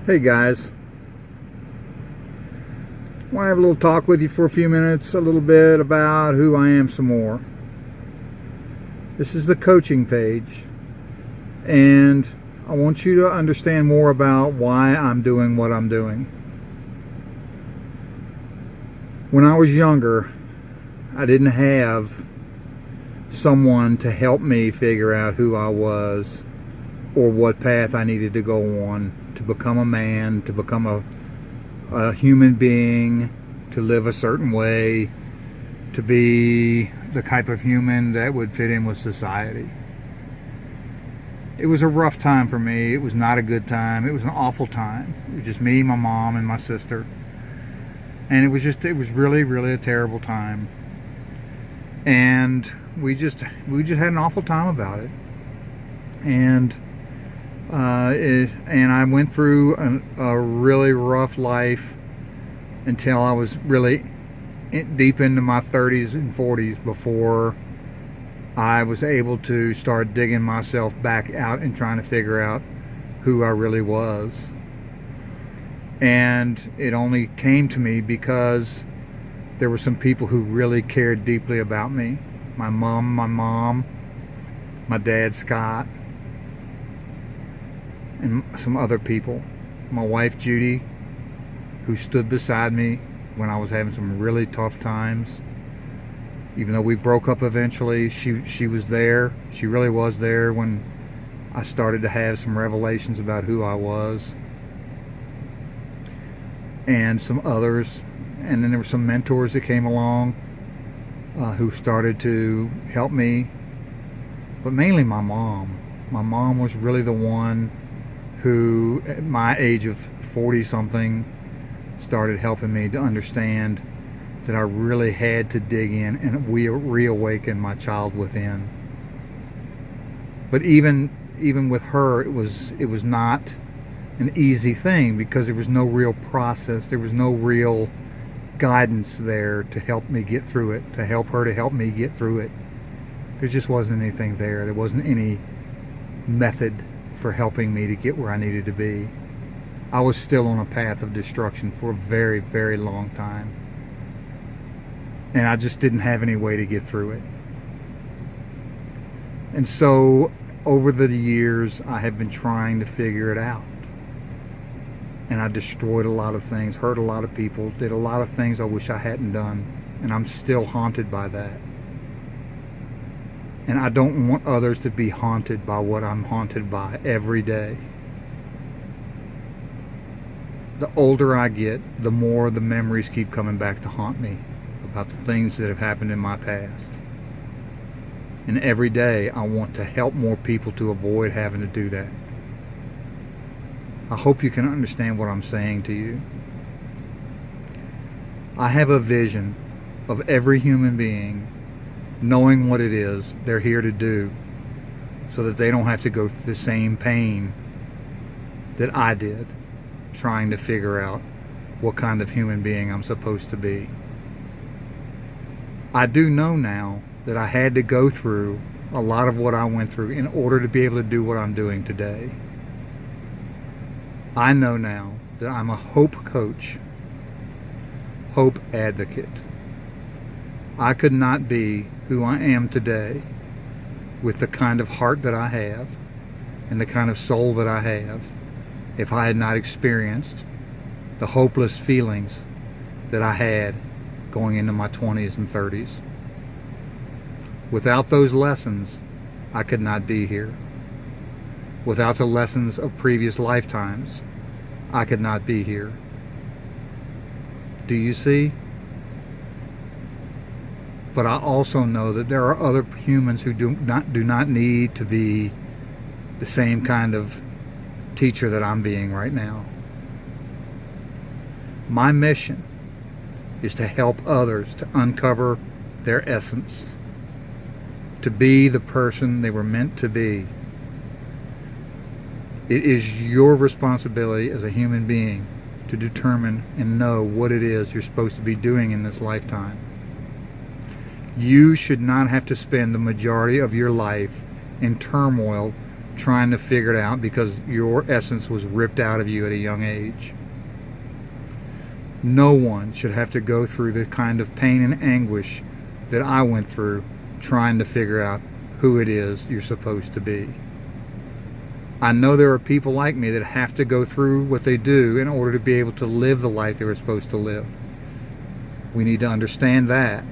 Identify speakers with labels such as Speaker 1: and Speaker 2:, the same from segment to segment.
Speaker 1: Hey guys, I want to have a little talk with you for a few minutes, a little bit about who I am some more. This is the coaching page, and I want you to understand more about why I'm doing what I'm doing. When I was younger, I didn't have someone to help me figure out who I was or what path I needed to go on to become a man, to become a human being, to live a certain way, to be the type of human that would fit in with society. It was a rough time for me. It was not a good time. It was an awful time. It was just me, my mom, and my sister. And it was really, really a terrible time. And we just had an awful time about it. And I went through a really rough life until I was really deep into my 30s and 40s before I was able to start digging myself back out and trying to figure out who I really was. And it only came to me because there were some people who really cared deeply about me. My mom, my dad, Scott, and some other people. My wife, Judy, who stood beside me when I was having some really tough times. Even though we broke up eventually, she was there. She really was there when I started to have some revelations about who I was. And some others. And then there were some mentors that came along who started to help me. But mainly my mom. My mom was really the one who, at my age of 40-something, started helping me to understand that I really had to dig in and reawaken my child within. But even with her, it was not an easy thing because there was no real process. There was no real guidance there to help me get through it, to help her to help me get through it. There just wasn't anything there. There wasn't any method for helping me to get where I needed to be. I was still on a path of destruction for a very, very long time. And I just didn't have any way to get through it. And so, over the years, I have been trying to figure it out. And I destroyed a lot of things, hurt a lot of people, did a lot of things I wish I hadn't done. And I'm still haunted by that. And I don't want others to be haunted by what I'm haunted by every day. The older I get, the more the memories keep coming back to haunt me about the things that have happened in my past. And every day I want to help more people to avoid having to do that. I hope you can understand what I'm saying to you. I have a vision of every human being knowing what it is they're here to do so that they don't have to go through the same pain that I did trying to figure out what kind of human being I'm supposed to be. I do know now that I had to go through a lot of what I went through in order to be able to do what I'm doing today. I know now that I'm a hope coach, hope advocate. I could not be who I am today with the kind of heart that I have and the kind of soul that I have if I had not experienced the hopeless feelings that I had going into my 20s and 30s. Without those lessons, I could not be here. Without the lessons of previous lifetimes, I could not be here. Do you see? But I also know that there are other humans who do not need to be the same kind of teacher that I'm being right now. My mission is to help others to uncover their essence, to be the person they were meant to be. It is your responsibility as a human being to determine and know what it is you're supposed to be doing in this lifetime. You should not have to spend the majority of your life in turmoil trying to figure it out because your essence was ripped out of you at a young age. No one should have to go through the kind of pain and anguish that I went through trying to figure out who it is you're supposed to be. I know there are people like me that have to go through what they do in order to be able to live the life they were supposed to live. We need to understand that.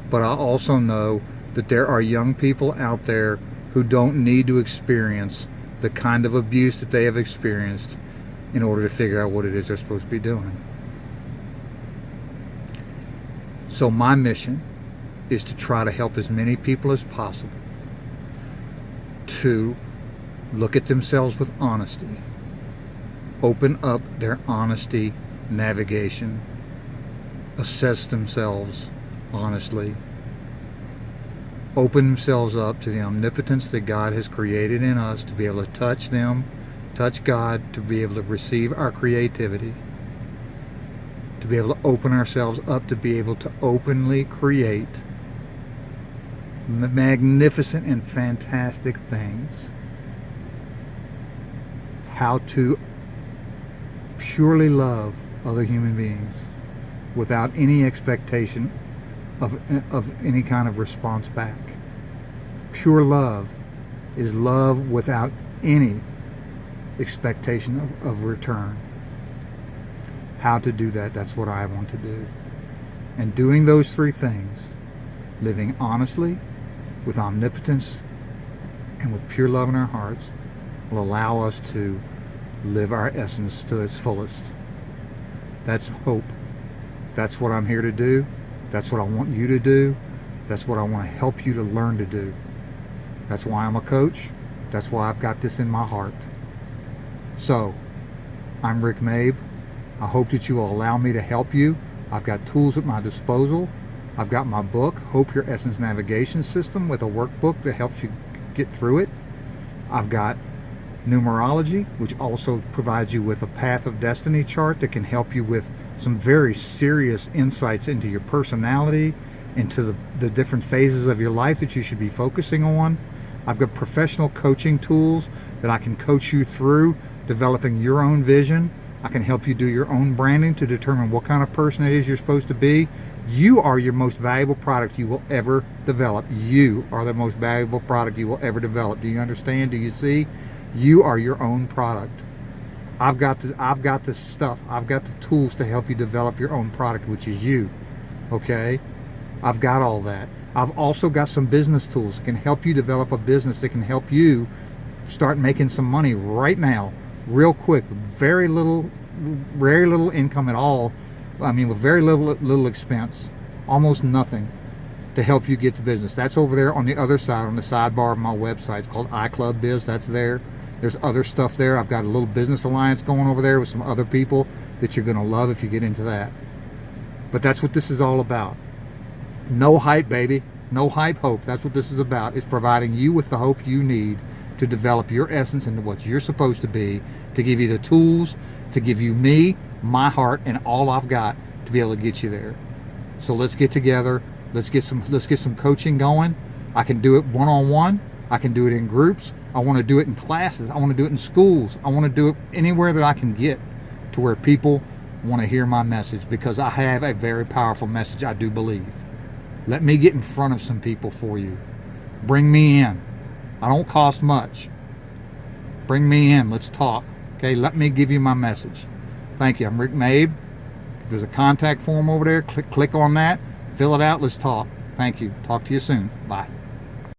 Speaker 1: But I also know that there are young people out there who don't need to experience the kind of abuse that they have experienced in order to figure out what it is they're supposed to be doing. So my mission is to try to help as many people as possible to look at themselves with honesty, open up their honesty navigation, assess themselves honestly, open themselves up to the omnipotence that God has created in us to be able to touch them, touch God, to be able to receive our creativity, to be able to open ourselves up to be able to openly create magnificent and fantastic things. How to purely love other human beings without any expectation of any kind of response back. Pure love is love without any expectation of return. How to do that, that's what I want to do. And doing those three things, living honestly, with omnipotence, and with pure love in our hearts, will allow us to live our essence to its fullest. That's hope. That's what I'm here to do. That's what I want you to do. That's what I want to help you to learn to do. That's why I'm a coach. That's why I've got this in my heart. So, I'm Rick Mabe. I hope that you will allow me to help you. I've got tools at my disposal. I've got my book, Hope Your Essence Navigation System, with a workbook that helps you get through it. I've got numerology, which also provides you with a path of destiny chart that can help you with some very serious insights into your personality, into the different phases of your life that you should be focusing on. I've got professional coaching tools that I can coach you through developing your own vision. I can help you do your own branding to determine what kind of person it is you're supposed to be. You are your most valuable product you will ever develop. You are the most valuable product you will ever develop. Do you understand? Do you see? You are your own product. I've got the stuff. I've got the tools to help you develop your own product, which is you. Okay? I've got all that. I've also got some business tools that can help you develop a business that can help you start making some money right now, real quick, with very little income at all. I mean, with very little expense, almost nothing, to help you get to business. That's over there on the other side, on the sidebar of my website. It's called iClub Biz. That's there. There's other stuff there. I've got a little business alliance going over there with some other people that you're going to love if you get into that. But that's what this is all about. No hype, baby. No hype, hope. That's what this is about. It's providing you with the hope you need to develop your essence into what you're supposed to be, to give you the tools, to give you me, my heart, and all I've got to be able to get you there. So let's get together. Let's get some coaching going. I can do it one-on-one. I can do it in groups. I want to do it in classes. I want to do it in schools. I want to do it anywhere that I can get to where people want to hear my message, because I have a very powerful message, I do believe. Let me get in front of some people for you. Bring me in. I don't cost much. Bring me in. Let's talk. Okay, let me give you my message. Thank you. I'm Rick Mabe. There's a contact form over there. Click on that. Fill it out. Let's talk. Thank you. Talk to you soon. Bye.